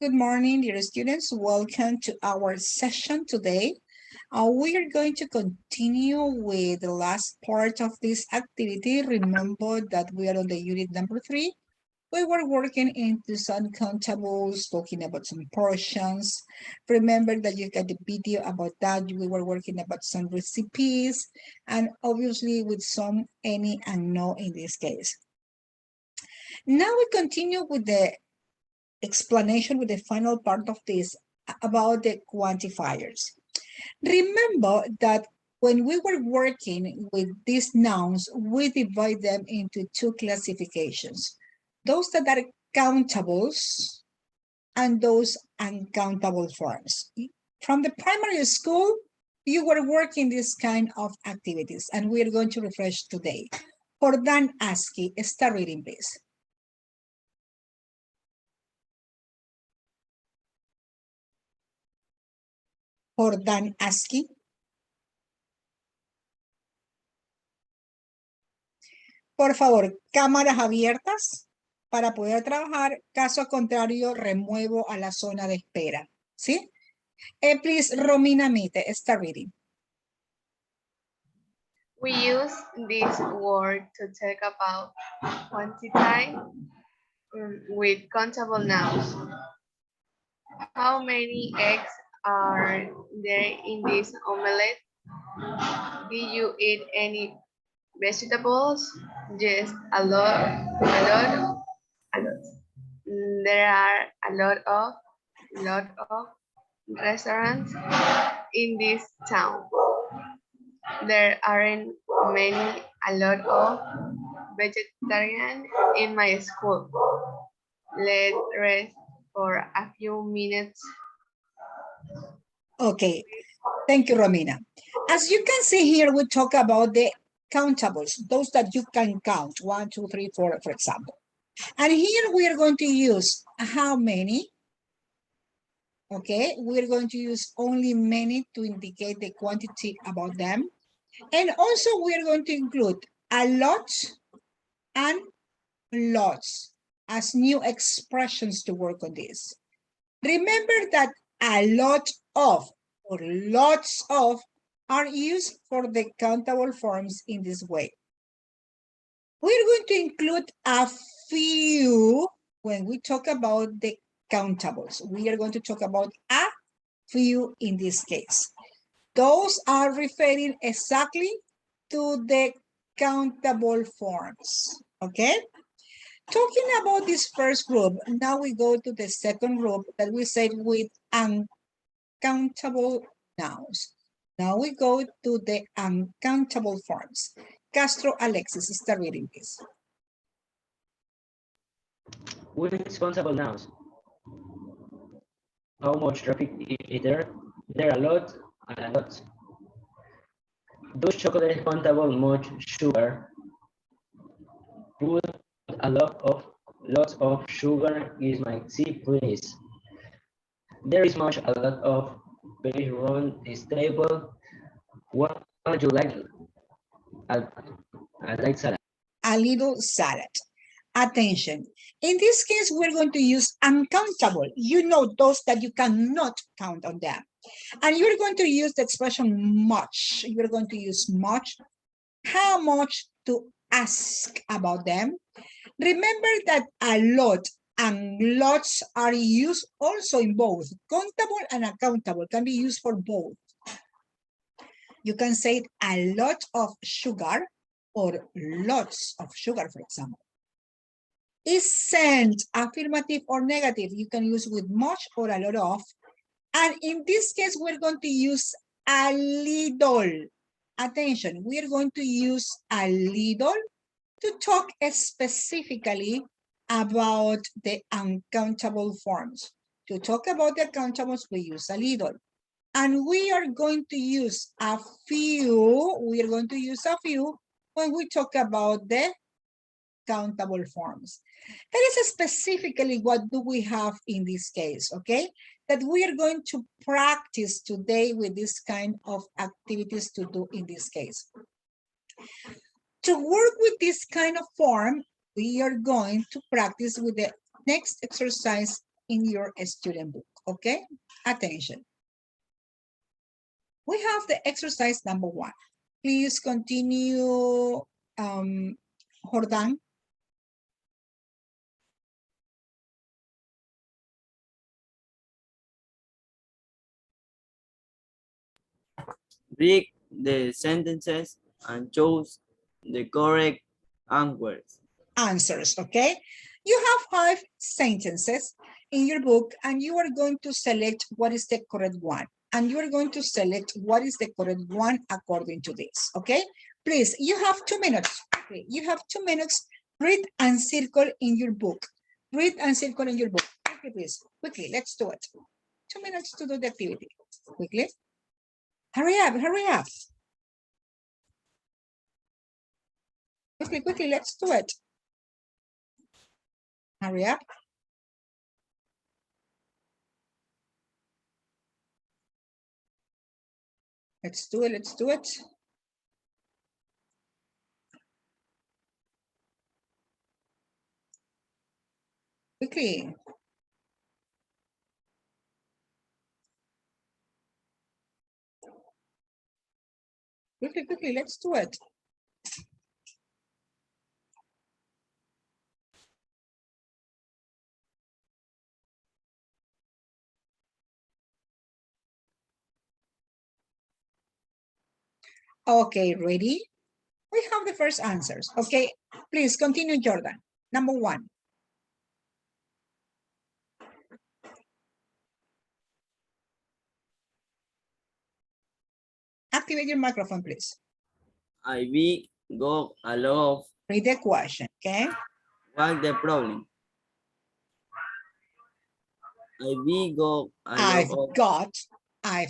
Good morning, dear students. Welcome to our session today. We are going to continue with the last part of this activity. Remember that we are on the unit number 3. We were working into some countables, talking about some portions. Remember that you got the video about that. We were working about some recipes and obviously with some, any, and no in this case. Now we continue with the explanation with the final part of this about the quantifiers. Remember that when we were working with these nouns, we divide them into two classifications. Those that are countables and those uncountable forms. From the primary school, you were working this kind of activities, and we are going to refresh today. Jordan Aski, start reading, please. Jordan Aski. Por favor, cámaras abiertas para poder trabajar. Caso contrario, remuevo a la zona de espera. ¿Sí? Please, Romina Mite, start reading. We use this word to talk about quantity with countable nouns. How many eggs are there in this omelette? Did you eat any vegetables? Yes, a lot. There are a lot of restaurants in this town. There aren't a lot of vegetarians in my school. Let's rest for a few minutes. Okay, thank you, Romina. As you can see here, we talk about the countables, those that you can count, 1, 2, 3, 4, for example. And here we are going to use how many? Okay, we're going to use only many to indicate the quantity about them. And also we are going to include a lot and lots as new expressions to work on this. Remember that a lot of or lots of are used for the countable forms in this way. We're going to include a few when we talk about the countables. We are going to talk about a few in this case. Those are referring exactly to the countable forms, okay? Talking about this first group, now we go to the second group that we said with uncountable nouns. Now we go to the uncountable forms. Castro Alexis, start reading this. With countable nouns. How much traffic is there? There are a lot and a lot. Does chocolate countable much sugar? Put a lots of sugar is my tea, please. There is a lot of beige around this table. What would you like? I like salad. A little salad. Attention. In this case, we're going to use uncountable. You know those that you cannot count on them. And you're going to use the expression much. You're going to use much. How much to ask about them. Remember that a lot and lots are used also in both. Countable and uncountable can be used for both. You can say a lot of sugar or lots of sugar, for example. Isn't affirmative or negative? You can use with much or a lot of. And in this case, we're going to use a little. Attention, we're going to use a little to talk specifically about the uncountable forms. To talk about the uncountables, we use a little. And we are going to use a few, we are going to use a few when we talk about the countable forms. That is specifically what do we have in this case, okay? That we are going to practice today with this kind of activities to do in this case. To work with this kind of form, we are going to practice with the next exercise in your student book, okay? Attention. We have the exercise number 1. Please continue, Jordan. Read the sentences and choose the correct Answers, okay? You have 5 sentences in your book and you are going to select what is the correct one. And you are going to select what is the correct one according to this, okay? Please, you have 2 minutes. Okay, you have 2 minutes. Read and circle in your book. Read and circle in your book. Quickly, please. Quickly, let's do it. 2 minutes to do the activity. Quickly. Hurry up, hurry up. Quickly, quickly, let's do it. Hurry up. Let's do it, let's do it. Quickly. Quickly, quickly, let's do it. Okay, ready? We have the first answers. Okay, please continue, Jordan. Number 1. Activate your microphone, please. I we got a lot of Read the question, okay? what's the problem? I we got a lot I've of got I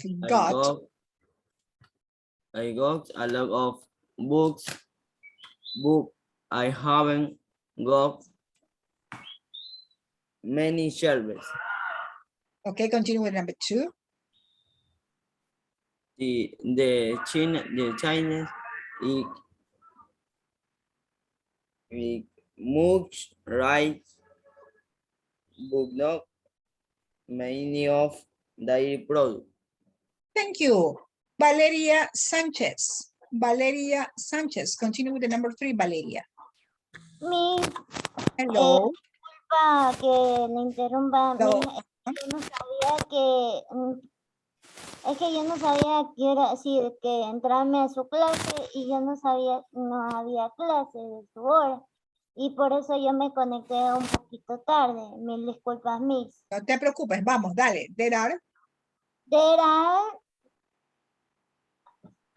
got a lot of books. I haven't got many shelves. Okay, continue with number 2. The Chinese it much right but not many of dairy products. Thank you. Valeria Sanchez. Valeria Sanchez. Continue with the number 3, Valeria. Hello. Para que le interrumpa, Hello. yo no sabía que, es que yo no sabía que era así, que entrarme a su clase y yo no sabía, no había clase de su hora. Y por eso yo me conecté un poquito tarde. Mil disculpas, Miss. No te preocupes, vamos, dale. There are.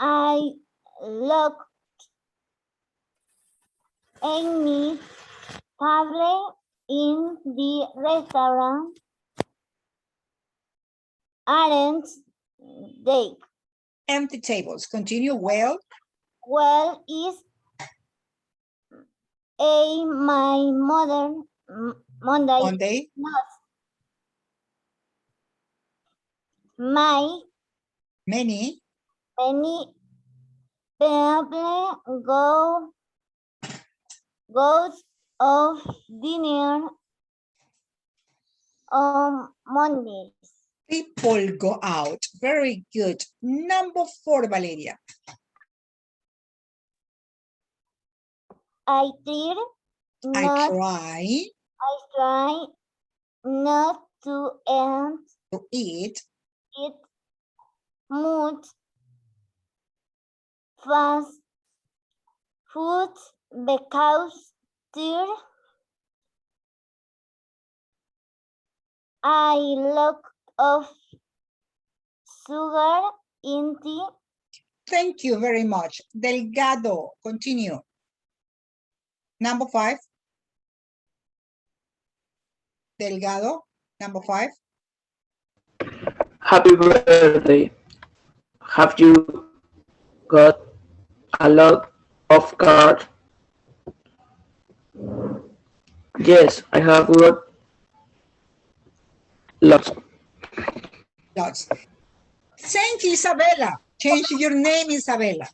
I looked in my table in the restaurant. Aren't they? Empty tables. Continue. Well. Well, is my mother Monday. Not my Many. many people goes of dinner on Mondays. People go out. Very good. Number 4, Valeria. I try not to eat much fast food because there I look of sugar in tea. Thank you very much. Delgado. Continue. Number 5. Delgado. Number 5. Happy birthday. Have you got a lot of cards? Yes, I have got lots. Lots. Thank you, Isabella. Change your name, Isabella.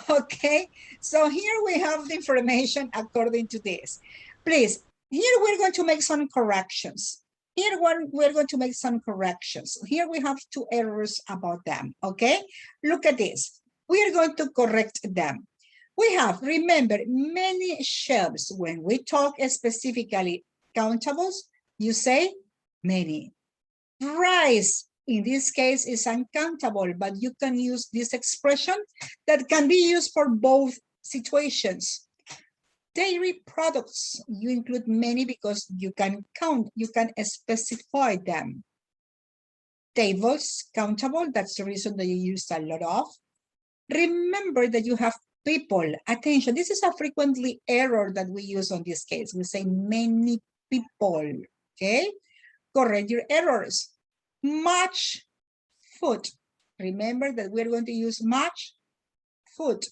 Okay, so here we have the information according to this. Please, Here we're going to make some corrections. We're going to make some corrections. Here we have two errors about them, okay? Look at this. We are going to correct them. We have, remember, many shelves. When we talk specifically countables, you say many. Rice, in this case, is uncountable, but you can use this expression that can be used for both situations. Dairy products, you include many because you can count, you can specify them. Tables, countable, that's the reason that you use a lot of. Remember that you have people. Attention, this is a frequently error that we use on this case. We say many people, okay? Correct your errors. Much food. Remember that we're going to use much food.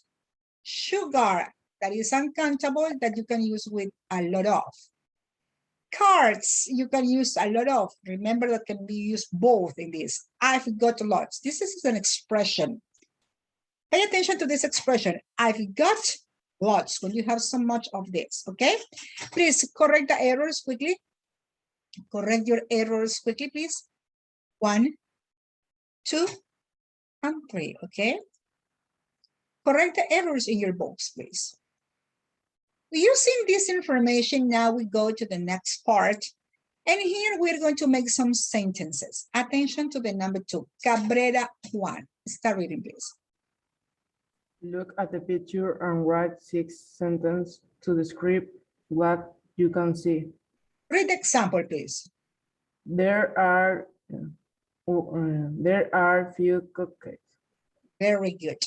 Sugar, that is uncountable, that you can use with a lot of. Cards, you can use a lot of. Remember that can be used both in this. I've got lots. This is an expression. Pay attention to this expression. I've got lots when you have so much of this, okay? Please correct the errors quickly. Correct your errors quickly, please. 1, 2, and 3, okay? Correct the errors in your books, please. Using this information, now we go to the next part. And here we're going to make some sentences. Attention to the number 2, Cabrera Juan. Start reading, please. Look at the picture and write 6 sentences to describe what you can see. Read the example, please. There are few cupcakes. Very good.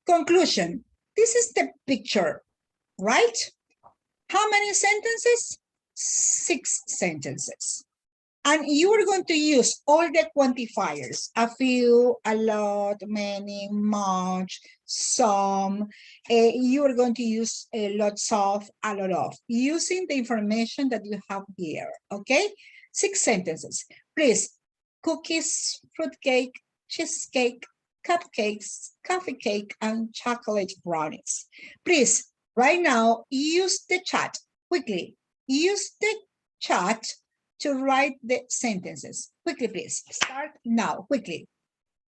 Conclusion. This is the picture, right? How many sentences? 6 sentences. And you are going to use all the quantifiers. A few, a lot, many, much, some. You are going to use lots of, a lot of. Using the information that you have here, okay? 6 sentences. Please, cookies, fruitcake, cheesecake, cupcakes, coffee cake, and chocolate brownies. Please, right now, use the chat quickly. Use the chat to write the sentences. Quickly, please. Start now, quickly.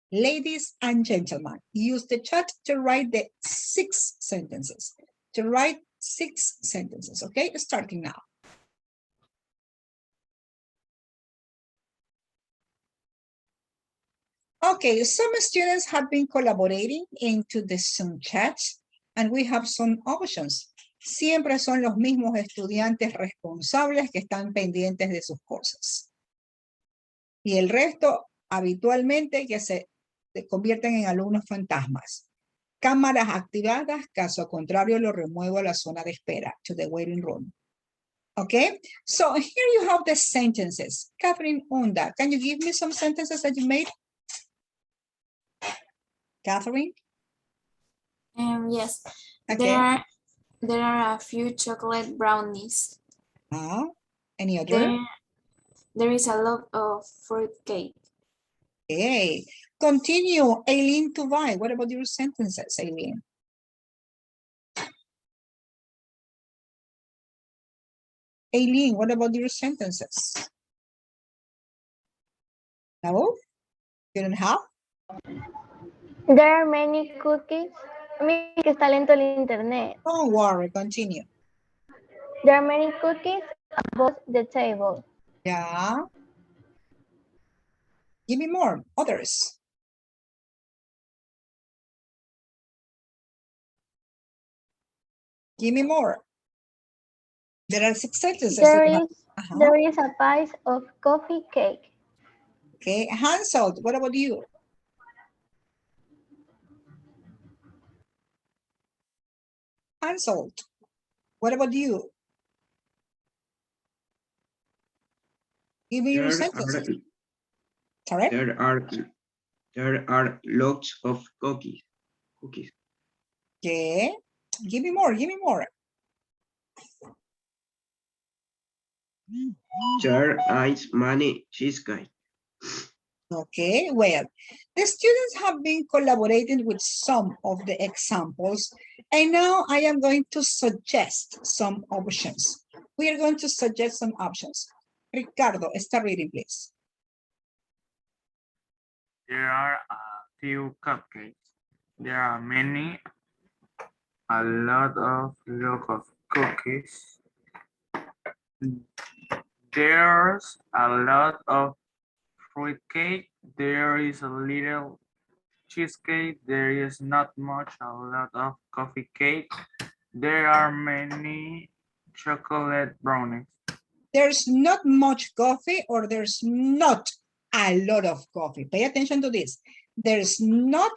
Ladies and gentlemen, use the chat to write the 6 sentences. To write 6 sentences, okay? Starting now. Okay, some students have been collaborating into the Zoom chat, and we have some options. Siempre son los mismos estudiantes responsables que están pendientes de sus cosas. Y el resto, habitualmente, que se convierten en alumnos fantasmas. Cámaras activadas, caso contrario, lo remuevo a la zona de espera, to the waiting room. Okay, so here you have the sentences. Catherine Unda, can you give me some sentences that you made? Catherine? Yes. Okay. There are a few chocolate brownies. Any other? There is a lot of fruit cake. Okay. Continue. Aileen to buy. What about your sentences, Aileen? Aileen, what about your sentences? No? You don't have? There are many cookies. Mira que está lento el internet. Don't worry, continue. There are many cookies above the table. Yeah. Give me more. Others. Give me more. There are 6 sentences. There is a pie of coffee cake. Okay. Hansel, what about you? Hansel, what about you? Give me your sentences. Sorry? There are lots of cookies. Okay. Give me more. Give me more. There is many cheesecake. Okay, well, the students have been collaborating with some of the examples, and now I am going to suggest some options. We are going to suggest some options. Ricardo, start reading, please. There are a few cupcakes. There are many, a lot of cookies. There's a lot of fruit cake. There is a little cheesecake. There is not much, a lot of coffee cake. There are many chocolate brownies. There's not much coffee or there's not a lot of coffee. Pay attention to this. There's not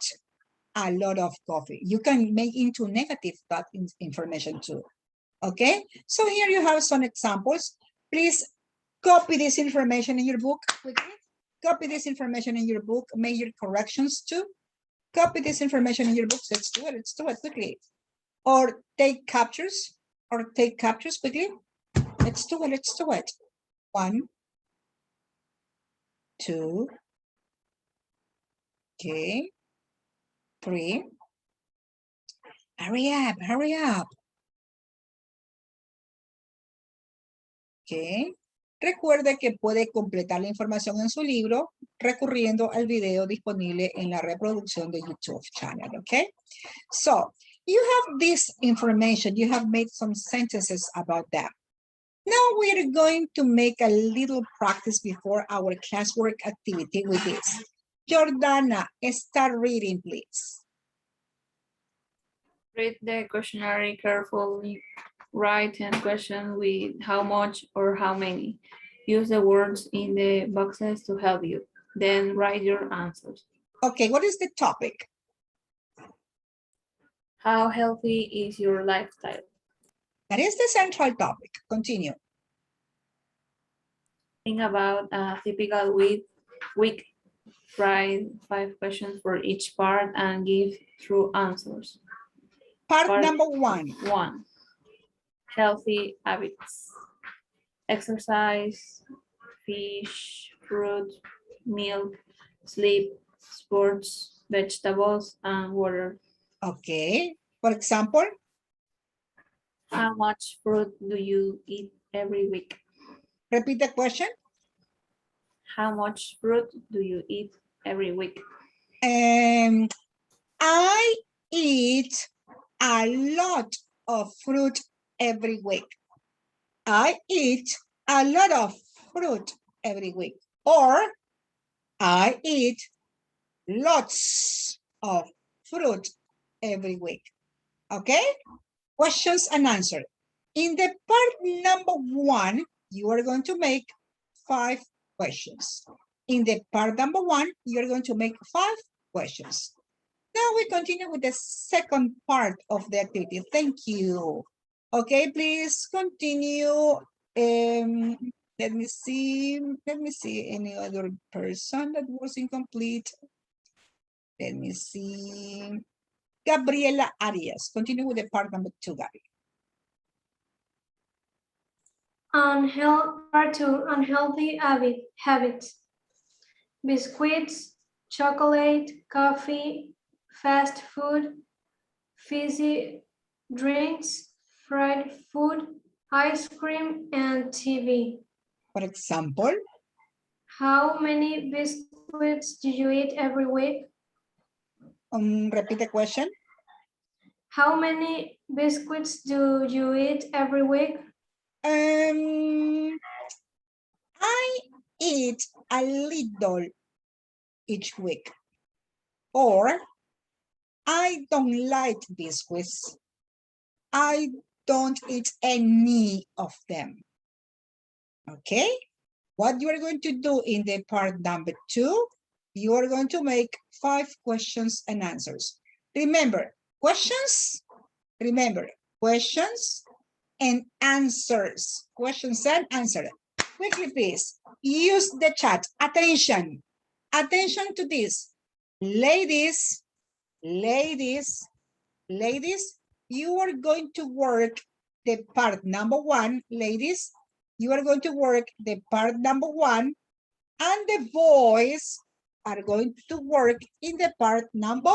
a lot of coffee. You can make into negative that information too. Okay, so here you have some examples. Please copy this information in your book quickly. Copy this information in your book. Make your corrections too. Copy this information in your books. Let's do it quickly. Or take captures quickly. Let's do it. 1, 2, okay, 3. Hurry up. Okay. Recuerde que puede completar la información en su libro recurriendo al video disponible en la reproducción de YouTube channel, okay? So, you have this information, you have made some sentences about that. Now we are going to make a little practice before our classwork activity with this. Jordana, start reading, please. Read the questionnaire carefully. Write 10 questions with how much or how many. Use the words in the boxes to help you. Then write your answers. Okay, what is the topic? How healthy is your lifestyle? That is the central topic. Continue. Think about a typical week. Write 5 questions for each part and give true answers. Part number 1. 1. Healthy habits. Exercise, fish, fruit, milk, sleep, sports, vegetables, and water. Okay. For example? How much fruit do you eat every week? Repeat the question. How much fruit do you eat every week? I eat a lot of fruit every week. I eat a lot of fruit every week. Or I eat lots of fruit every week. Okay? Questions and answers. In the part number 1, you are going to make 5 questions. In the part number 1, you're going to make 5 questions. Now we continue with the second part of the activity. Thank you. Okay, please continue. Let me see any other person that was incomplete. Let me see. Gabriela Arias. Continue with the part number 2, Gabby. Part 2, unhealthy habits. Biscuits, chocolate, coffee, fast food, fizzy drinks, fried food, ice cream, and TV. For example? How many biscuits do you eat every week? Repeat the question. How many biscuits do you eat every week? I eat a little each week. Or I don't like biscuits. I don't eat any of them. Okay? What you are going to do in the part number 2, you are going to make 5 questions and answers. Remember, questions and answers. Questions and answers. Quickly, please. Use the chat. Attention. Attention to this. Ladies, you are going to work the part number 1. Ladies, you are going to work the part number 1. And the boys are going to work in the part number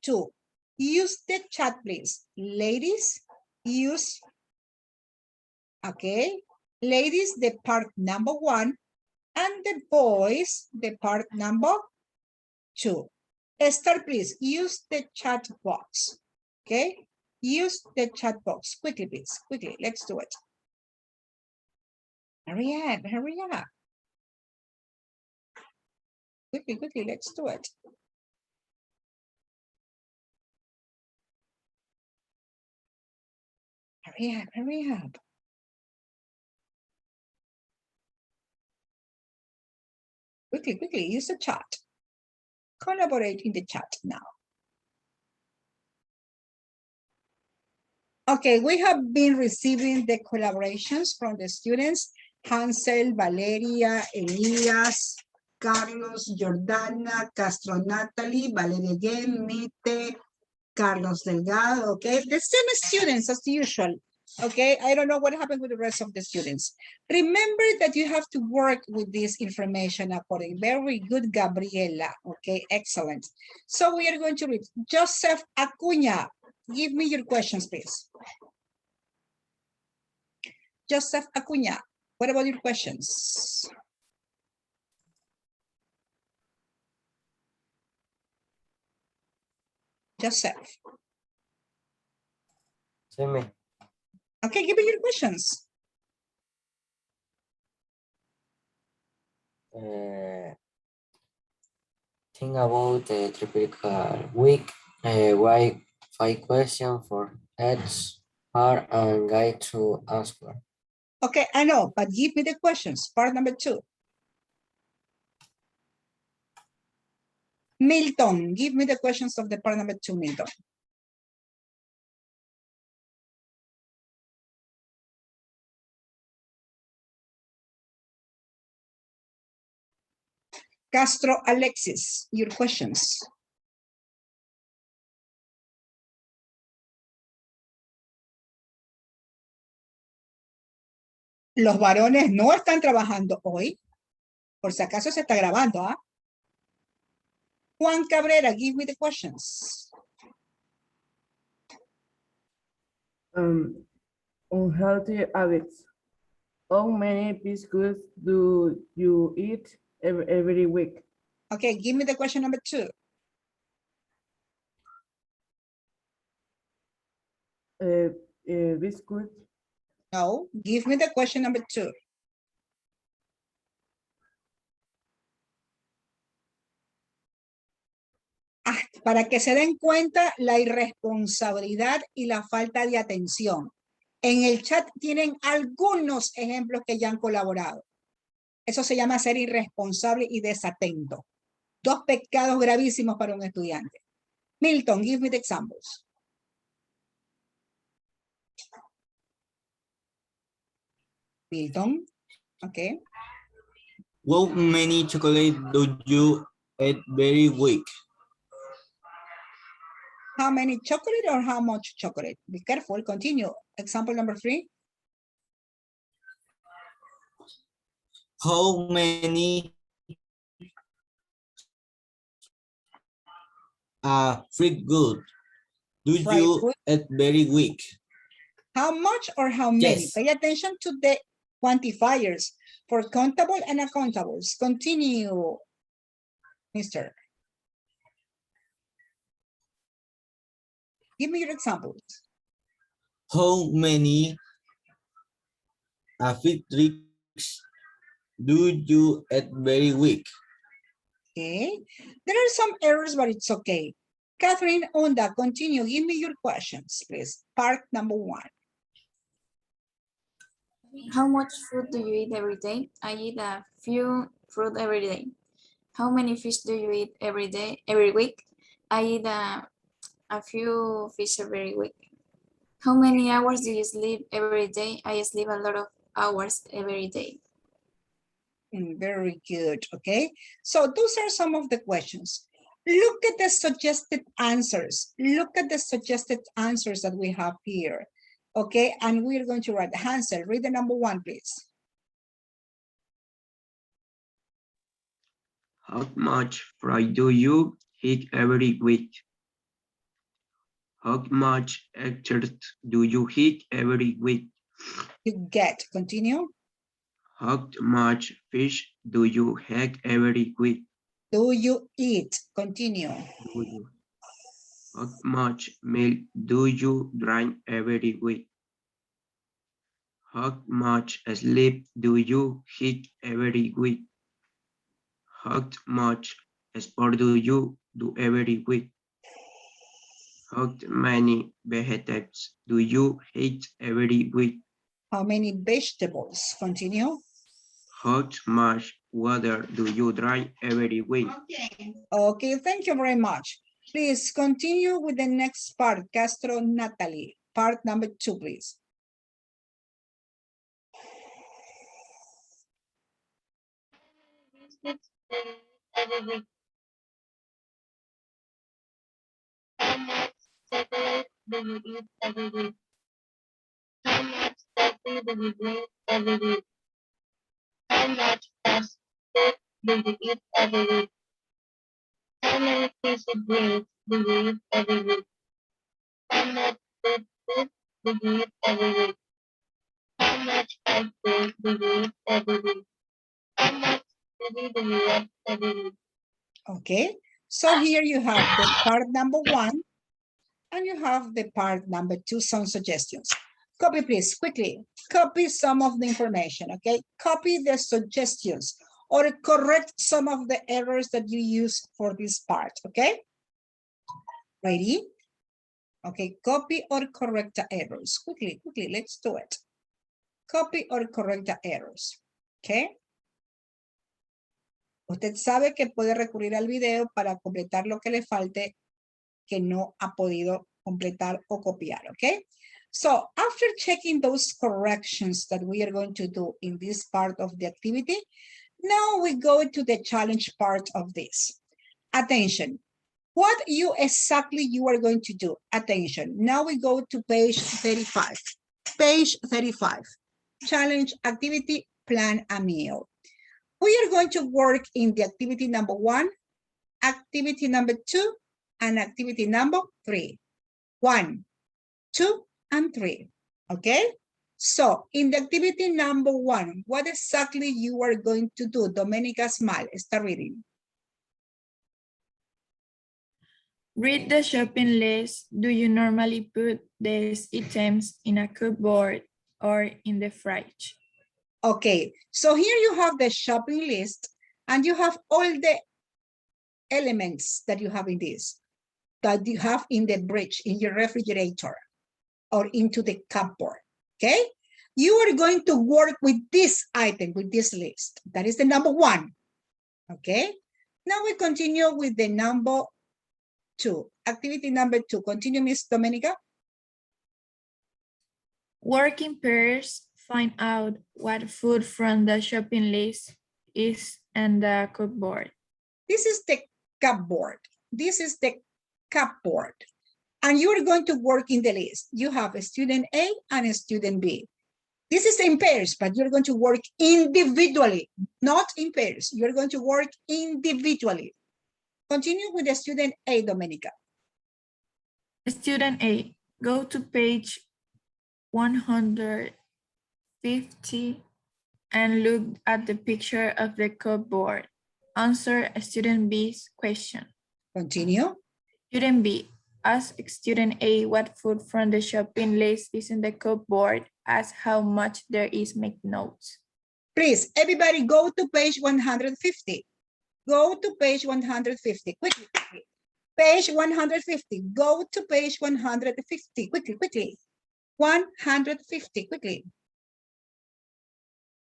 2. Use the chat, please. Ladies, use Okay. Ladies, the part number 1, and the boys, the part number 2. Esther, please use the chat box. Okay. Use the chat box. Quickly, please. Quickly. Let's do it. Hurry up. Hurry up. Quickly, quickly. Let's do it. Hurry up. Hurry up. Quickly, quickly. Use the chat. Collaborate in the chat now. Okay, we have been receiving the collaborations from the students. Hansel, Valeria, Elias, Carlos, Jordana, Castro Natalie, Valeria again, Mite, Carlos Delgado, okay? The same students as usual, okay? I don't know what happened with the rest of the students. Remember that you have to work with this information according. Very good, Gabriela, okay? Excellent. So we are going to read Joseph Acuña. Give me your questions, please. Joseph Acuña, what about your questions? Joseph. Okay, give me your questions. Think about the typical week. Write 5 questions for each part and guide to answer. Okay, I know, but give me the questions. Part number 2. Milton, give me the questions of the part number 2, Milton. Castro Alexis, your questions. Los varones no están trabajando hoy. Por si acaso se está grabando, ¿ah? Juan Cabrera, give me the questions. Unhealthy habits. How many biscuits do you eat every week? Okay, give me the question number 2. Biscuit. No, give me the question number 2. Para que se den cuenta la irresponsabilidad y la falta de atención. En el chat tienen algunos ejemplos que ya han colaborado. Eso se llama ser irresponsable y desatento. 2 pecados gravísimos para un estudiante. Milton, give me the examples. Milton, okay. How many chocolate do you eat every week? How many chocolate or how much chocolate? Be careful, continue. Example number 3. How many free good do you eat every week? How much or how many? Yes. Pay attention to the quantifiers for countable and uncountables. Continue, mister. Give me your examples. How many free drinks do you eat every week? Okay. There are some errors, but it's okay. Catherine Onda, continue. Give me your questions, please. Part number 1. How much fruit do you eat every day? I eat a few fruit every day. How many fish do you eat every day, every week? I eat a few fish every week. How many hours do you sleep every day? I sleep a lot of hours every day. Very good, okay? So those are some of the questions. Look at the suggested answers. Look at the suggested answers that we have here, okay? And we're going to write Hansel. Read the number 1, please. How much fry do you eat every week? How much eggs do you eat every week? You get. Continue. How much fish do you have every week? Do you eat? Continue. Do you? How much milk do you drink every week? How much sleep do you get every week? How much sport do you do every week? How many vegetables do you eat every week? How many vegetables? Continue. How much water do you drink every week? Okay, thank you very much. Please continue with the next part. Castro Natalie, part number 2, please. Every week. How much chocolate do you eat every week? How much coffee do you drink every week? How much fast food do you eat every week? How many fizzy drinks do you eat every week? How much good food do you eat every week? How much ice cream do you eat every week? How much food do you eat every week? Okay, so here you have the part number 1 and you have the part number 2, some suggestions. Copy, please, quickly. Copy some of the information, okay? Copy the suggestions or correct some of the errors that you use for this part, okay? Ready? Okay, copy or correct the errors. Quickly, quickly, let's do it. Copy or correct the errors, okay? Usted sabe que puede recurrir al video para completar lo que le falte que no ha podido completar o copiar, okay? So after checking those corrections that we are going to do in this part of the activity, now we go to the challenge part of this. Attention, what you are going to do? Attention, now we go to page 35. Page 35, challenge activity, plan a meal. We are going to work in the activity number 1, activity number 2, and activity number 3. 1, 2, and 3. Okay? So, in the activity number 1, what exactly you are going to do? Domenica Smal, start reading. Read the shopping list. Do you normally put these items in a cupboard or in the fridge? Okay, so here you have the shopping list and you have all the elements that you have in this, that you have in the fridge, in your refrigerator, or into the cupboard, okay? You are going to work with this item, with this list. That is the number 1, okay? Now we continue with the number 2, activity number 2. Continue, Miss Domenica. Work in pairs. Find out what food from the shopping list is in the cupboard. This is the cupboard. This is the cupboard. And you're going to work in the list. You have a student A and a student B. This is in pairs, but you're going to work individually, not in pairs. You're going to work individually. Continue with the student A, Domenica. Student A, go to page 150 and look at the picture of the cupboard. Answer student B's question. Continue. Student B, ask student A what food from the shopping list is in the cupboard. Ask how much there is, make notes. Please, everybody go to page 150. Go to page 150, quickly, quickly. Page 150, go to page 150, quickly, quickly. 150, quickly.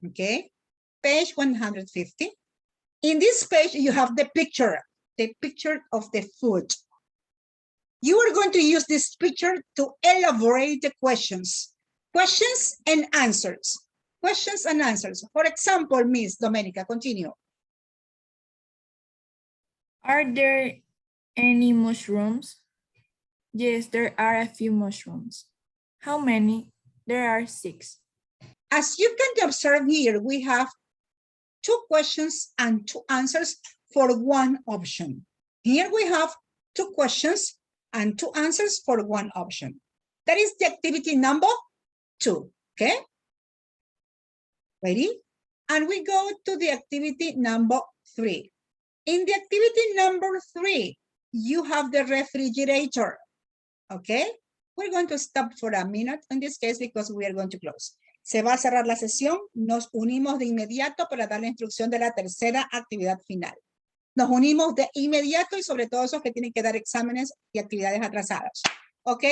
Okay, page 150. In this page, you have the picture of the food. You are going to use this picture to elaborate the questions. Questions and answers. Questions and answers. For example, Miss Domenica, continue. Are there any mushrooms? Yes, there are a few mushrooms. How many? There are 6. As you can observe here, we have 2 questions and 2 answers for 1 option. Here we have 2 questions and 2 answers for 1 option. That is the activity number 2. Okay? Ready? And we go to the activity number 3. In the activity number 3, you have the refrigerator. Okay? We're going to stop for a minute in this case because we are going to close. Se va a cerrar la sesión. Nos unimos de inmediato para dar la instrucción de la tercera actividad final. Nos unimos de inmediato y sobre todo esos que tienen que dar exámenes y actividades atrasadas. ¿Ok?